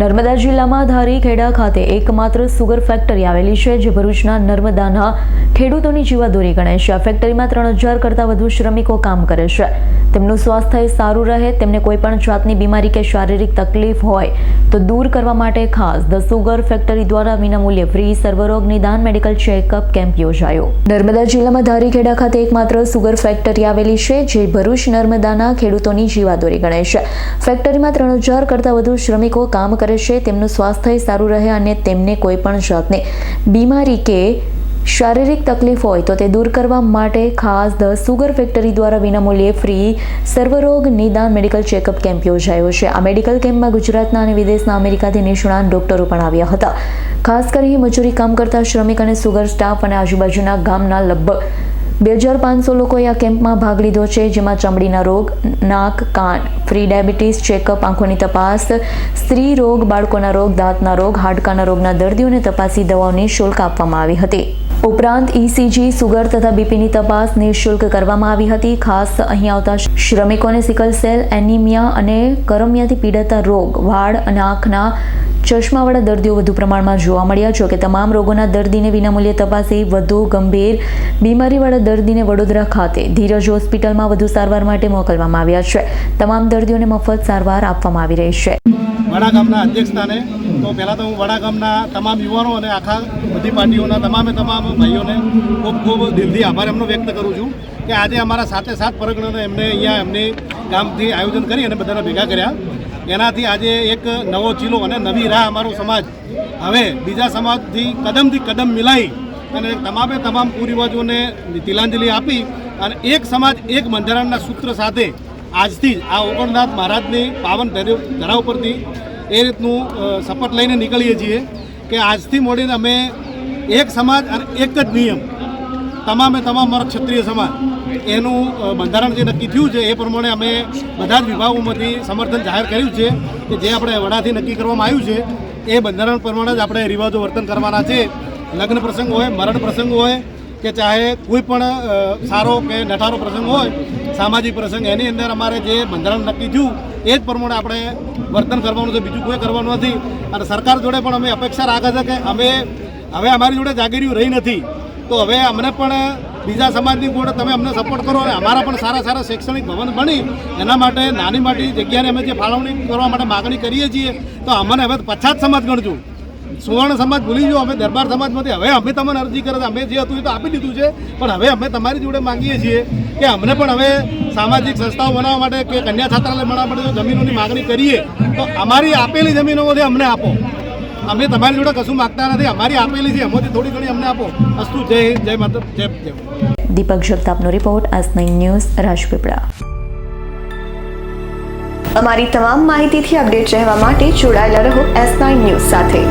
નર્મદા જિલ્લામાં ધારીખેડા ખાતે એકમાત્ર સુગર ફેક્ટરી આવેલી છે, જે ભરૂચના નર્મદાના ખેડૂતોની જીવાદોરી ગણાય છે. આ ફેક્ટરીમાં 3000 કરતાં વધુ શ્રમિકો કામ કરે છે. તેમનું સ્વાસ્થ્ય સારું રહે, તેમને કોઈ પણ જાતની બીમારી કે શારીરિક તકલીફ હોય તો દૂર કરવા માટે ખાસ ધ સુગર ફેક્ટરી દ્વારા વિનામૂલ્યે ફ્રી સર્વરોગ નિદાન મેડિકલ ચેકઅપ કેમ્પ યોજાયો. નર્મદા જિલ્લામાં ધારીખેડા ખાતે એકમાત્ર સુગર ફેક્ટરી આવેલી છે, જે ભરૂચ નર્મદાના ખેડૂતોની જીવાદોરી ગણાય છે. ફેક્ટરીમાં 3000 કરતાં વધુ શ્રમિકો કામ કરે છે. તેમનું સ્વાસ્થ્ય સારું રહે અને તેમને કોઈ પણ જાતની બીમારી કે શારીરિક તકલીફ હોય તો તે દૂર કરવા માટે ખાસ ધ સુગર ફેક્ટરી દ્વારા વિનામૂલ્યે ફ્રી સર્વરોગ નિદાન મેડિકલ ચેકઅપ કેમ્પ યોજાયો છે. આ મેડિકલ કેમ્પમાં ગુજરાતના અને વિદેશના અમેરિકાથી નિષ્ણાત ડોક્ટરો પણ આવ્યા હતા. ખાસ કરી મજૂરી કામ કરતા શ્રમિક અને સુગર સ્ટાફ અને આજુબાજુના ગામના લગભગ 2500 લોકોએ આ કેમ્પમાં ભાગ લીધો છે, જેમાં ચામડીના રોગ, નાક, કાન, ફ્રી ડાયાબિટીસ ચેકઅપ, આંખોની તપાસ, સ્ત્રી રોગ, બાળકોના રોગ, દાંતના રોગ, હાડકાના રોગના દર્દીઓને તપાસી દવાઓ નિઃશુલ્ક આપવામાં આવી હતી. ઉપરાંત ECG, સુગર તથા બીપીની તપાસ નિઃશુલ્ક કરવામાં આવી હતી. ખાસ અહીં આવતા શ્રમિકોને સિકલ સેલ એનિમિયા અને કરમિયાથી પીડાતા રોગ, વાળ અને આંખના ચશ્માવાળા દર્દીઓ વધુ પ્રમાણમાં જોવા મળ્યા. જો કે તમામ રોગોના દર્દીને વિનામૂલ્યે તપાસી વધુ ગંભીર બીમારીવાળા દર્દીને વડોદરા ખાતે ધીરજ હોસ્પિટલમાં વધુ સારવાર માટે મોકલવામાં આવ્યા છે. તમામ દર્દીઓને મફત સારવાર આપવામાં આવી રહી છે. વડા ગામના અધ્યક્ષ સ્થાને તો પહેલાં તો હું વડા ગામના તમામ યુવાનો અને આખા બધી પાર્ટીઓના તમામ ભાઈઓને ખૂબ ખૂબ દિલથી આભાર એમનો વ્યક્ત કરું છું કે આજે અમારા 7 પરગણાને એમને અહીંયા એમની ગામથી આયોજન કરી અને બધાને ભેગા કર્યા. એનાથી આજે એક નવો ચીલો અને નવી રાહ અમારો સમાજ હવે બીજા સમાજથી કદમ મિલાવી અને તમામ કુરિવાજોને તિલાંજલિ આપી અને એક સમાજ એક બંધારણના સૂત્ર સાથે આજથી જ આ ઓગણનાથ મહારાજની પાવન ધરા ઉપરથી એ રીતનું શપથ લઈને નીકળીએ છીએ કે આજથી મોડીને અમે એક સમાજ અને એક જ નિયમ તમામ મારા ક્ષત્રિય સમાજ એનું બંધારણ જે નક્કી થયું છે એ પ્રમાણે અમે બધા જ વિભાગોમાંથી સમર્થન જાહેર કર્યું છે કે જે આપણે વડાથી નક્કી કરવામાં આવ્યું છે એ બંધારણ પ્રમાણે જ આપણે રિવાજો વર્તન કરવાના છે. લગ્ન પ્રસંગ હોય, મરણ પ્રસંગ હોય કે ચાહે કોઈ પણ સારો કે નઠારો પ્રસંગ હોય, સામાજિક પ્રસંગ, એની અંદર અમારે જે બંધારણ નક્કી થયું એ જ પ્રમાણે આપણે વર્તન કરવાનું છે, બીજું કોઈ કરવાનું નથી. અને સરકાર જોડે પણ અમે અપેક્ષા રાખે છે કે અમે હવે અમારી જોડે જાગીરીઓ રહી નથી, તો હવે અમને પણ બીજા સમાજની જોડે તમે અમને સપોર્ટ કરો અને અમારા પણ સારા શૈક્ષણિક ભવન બની એના માટે નાની મોટી જગ્યાને અમે જે ફાળવણી કરવા માટે માગણી કરીએ છીએ, તો અમને હવે પછાત સમાજ ગણજો, સુવર્ણ સમાજ ભૂલી જાઓ. અમે દરબાર સમાજમાંથી હવે અમે તમને અરજી કરે અમે જે હતું એ તો આપી દીધું છે, પણ હવે અમે તમારી જોડે માંગીએ છીએ કે અમને પણ હવે સામાજિક સંસ્થાઓ બનાવવા માટે કે કન્યા છાત્રાલય બનાવવા માટે જો જમીનોની માગણી કરીએ તો અમારી આપેલી જમીનોમાંથી અમને આપો. અમે તમારી જોડે કશું માગતા નથી, અમારી આપેલી છે એમાંથી થોડી ઘણી અમને આપો. અસ્તુ. જય હિન્દ, જય માતા, જય. દીપક જગતાપનો રિપોર્ટ, AS9 ન્યૂઝ, રાજપીપળા. અમારી તમામ માહિતીથી અપડેટ રહેવા માટે જોડાયેલા રહો AS9 ન્યૂઝ સાથે.